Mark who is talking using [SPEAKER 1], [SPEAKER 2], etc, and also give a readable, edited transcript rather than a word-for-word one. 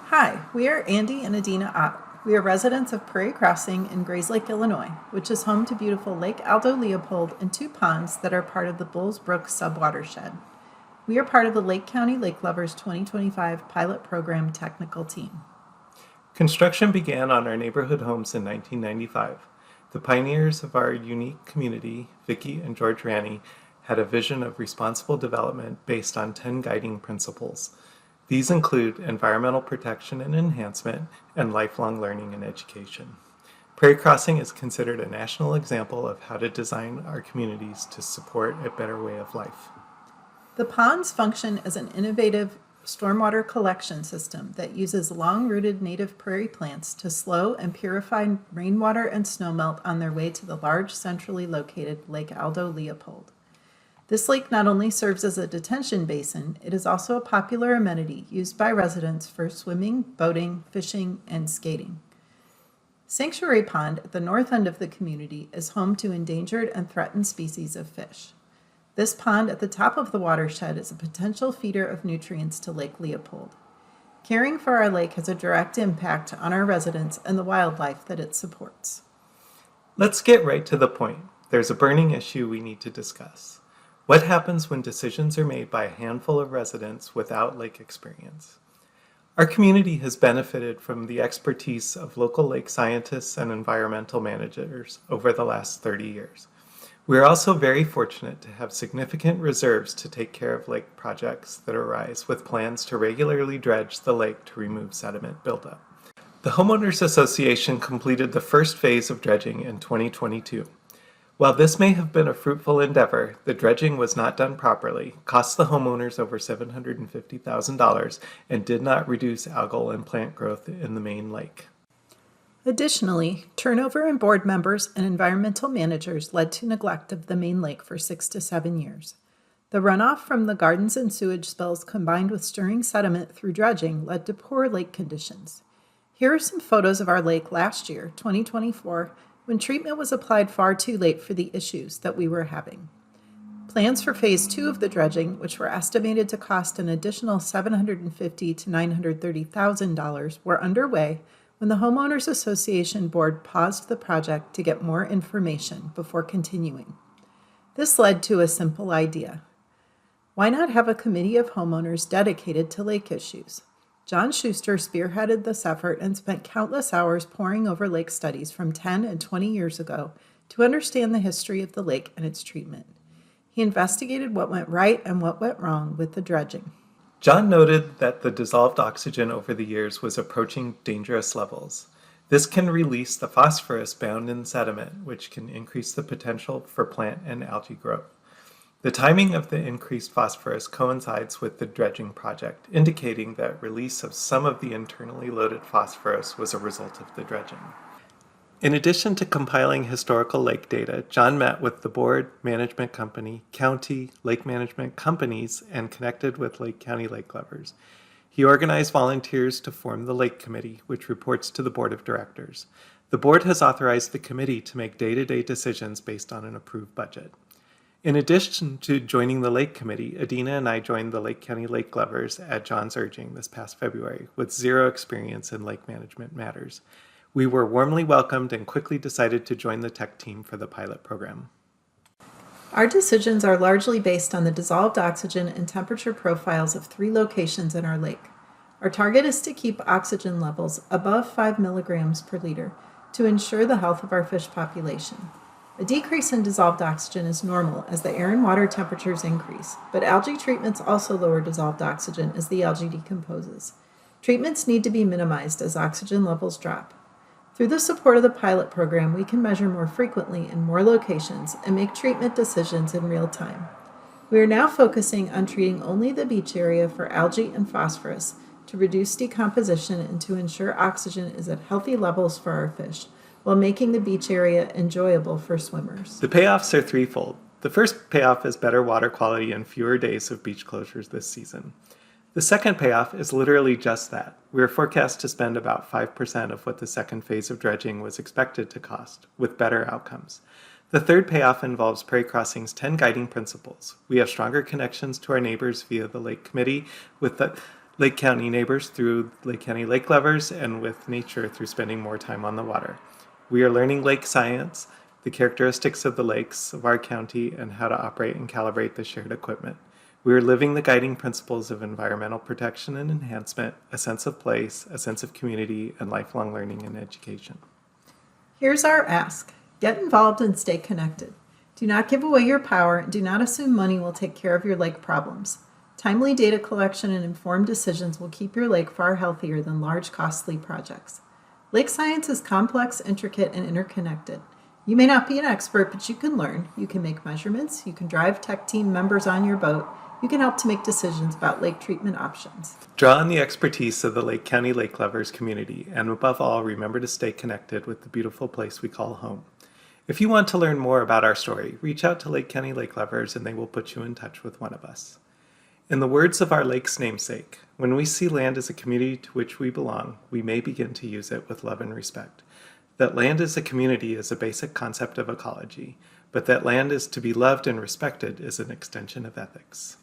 [SPEAKER 1] Hi, we are Andy and Adina Ott. We are residents of Prairie Crossing in Grayslake, Illinois, which is home to beautiful Lake Aldo Leopold and two ponds that are part of the Bulls Brook subwatershed. We are part of the Lake County Lake Lovers 2025 Pilot Program Technical Team.
[SPEAKER 2] Construction began on our neighborhood homes in 1995. The pioneers of our unique community, Vicki and George Ranney, had a vision of responsible development based on 10 guiding principles. These include environmental protection and enhancement and lifelong learning and education. Prairie Crossing is considered a national example of how to design our communities to support a better way of life.
[SPEAKER 1] The ponds function as an innovative stormwater collection system that uses long-rooted native prairie plants to slow and purify rainwater and snowmelt on their way to the large centrally located Lake Aldo Leopold. This lake not only serves as a detention basin, it is also a popular amenity used by residents for swimming, boating, fishing, and skating. Sanctuary Pond at the north end of the community is home to endangered and threatened species of fish. This pond at the top of the watershed is a potential feeder of nutrients to Lake Leopold. Caring for our lake has a direct impact on our residents and the wildlife that it supports.
[SPEAKER 2] Let's get right to the point. There's a burning issue we need to discuss. What happens when decisions are made by a handful of residents without lake experience? Our community has benefited from the expertise of local lake scientists and environmental managers over the last 30 years. We are also very fortunate to have significant reserves to take care of lake projects that arise with plans to regularly dredge the lake to remove sediment buildup. The Homeowners Association completed the first phase of dredging in 2022. While this may have been a fruitful endeavor, the dredging was not done properly, cost the homeowners over $750,000, and did not reduce algal and plant growth in the main lake.
[SPEAKER 1] Additionally, turnover in board members and environmental managers led to neglect of the main lake for 6 to 7 years. The runoff from the gardens and sewage spills combined with stirring sediment through dredging led to poor lake conditions. Here are some photos of our lake last year, 2024, when treatment was applied far too late for the issues that we were having. Plans for Phase 2 of the dredging, which were estimated to cost an additional $750,000 to $930,000, were underway when the Homeowners Association Board paused the project to get more information before continuing. This led to a simple idea. Why not have a committee of homeowners dedicated to lake issues? John Schuster spearheaded this effort and spent countless hours poring over lake studies from 10 and 20 years ago to understand the history of the lake and its treatment. He investigated what went right and what went wrong with the dredging.
[SPEAKER 2] John noted that the dissolved oxygen over the years was approaching dangerous levels. This can release the phosphorus bound in sediment, which can increase the potential for plant and algae growth. The timing of the increased phosphorus coincides with the dredging project, indicating that release of some of the internally loaded phosphorus was a result of the dredging. In addition to compiling historical lake data, John met with the board, management company, county, lake management companies, and connected with Lake County Lake Lovers. He organized volunteers to form the Lake Committee, which reports to the board of directors. The board has authorized the committee to make day-to-day decisions based on an approved budget. In addition to joining the Lake Committee, Adina and I joined the Lake County Lake Lovers at John's urging this past February with zero experience in lake management matters. We were warmly welcomed and quickly decided to join the tech team for the pilot program.
[SPEAKER 1] Our decisions are largely based on the dissolved oxygen and temperature profiles of 3 locations in our lake. Our target is to keep oxygen levels above 5 milligrams per liter to ensure the health of our fish population. A decrease in dissolved oxygen is normal as the air and water temperatures increase, but algae treatments also lower dissolved oxygen as the algae decomposes. Treatments need to be minimized as oxygen levels drop. Through the support of the pilot program, we can measure more frequently in more locations and make treatment decisions in real time. We are now focusing on treating only the beach area for algae and phosphorus to reduce decomposition and to ensure oxygen is at healthy levels for our fish, while making the beach area enjoyable for swimmers.
[SPEAKER 2] The payoffs are threefold. The first payoff is better water quality and fewer days of beach closures this season. The second payoff is literally just that. We are forecast to spend about 5% of what the second phase of dredging was expected to cost, with better outcomes. The third payoff involves Prairie Crossing's 10 guiding principles. We have stronger connections to our neighbors via the Lake Committee, with the Lake County neighbors through Lake County Lake Lovers, and with nature through spending more time on the water. We are learning lake science, the characteristics of the lakes of our county, and how to operate and calibrate the shared equipment. We are living the guiding principles of environmental protection and enhancement, a sense of place, a sense of community, and lifelong learning and education.
[SPEAKER 1] Here's our ask. Get involved and stay connected. Do not give away your power and do not assume money will take care of your lake problems. Timely data collection and informed decisions will keep your lake far healthier than large, costly projects. Lake science is complex, intricate, and interconnected. You may not be an expert, but you can learn. You can make measurements. You can drive tech team members on your boat. You can help to make decisions about lake treatment options.
[SPEAKER 2] Draw on the expertise of the Lake County Lake Lovers community, and above all, remember to stay connected with the beautiful place we call home. If you want to learn more about our story, reach out to Lake County Lake Lovers and they will put you in touch with one of us. In the words of our lake's namesake, when we see land as a community to which we belong, we may begin to use it with love and respect. That land as a community is a basic concept of ecology, but that land is to be loved and respected is an extension of ethics.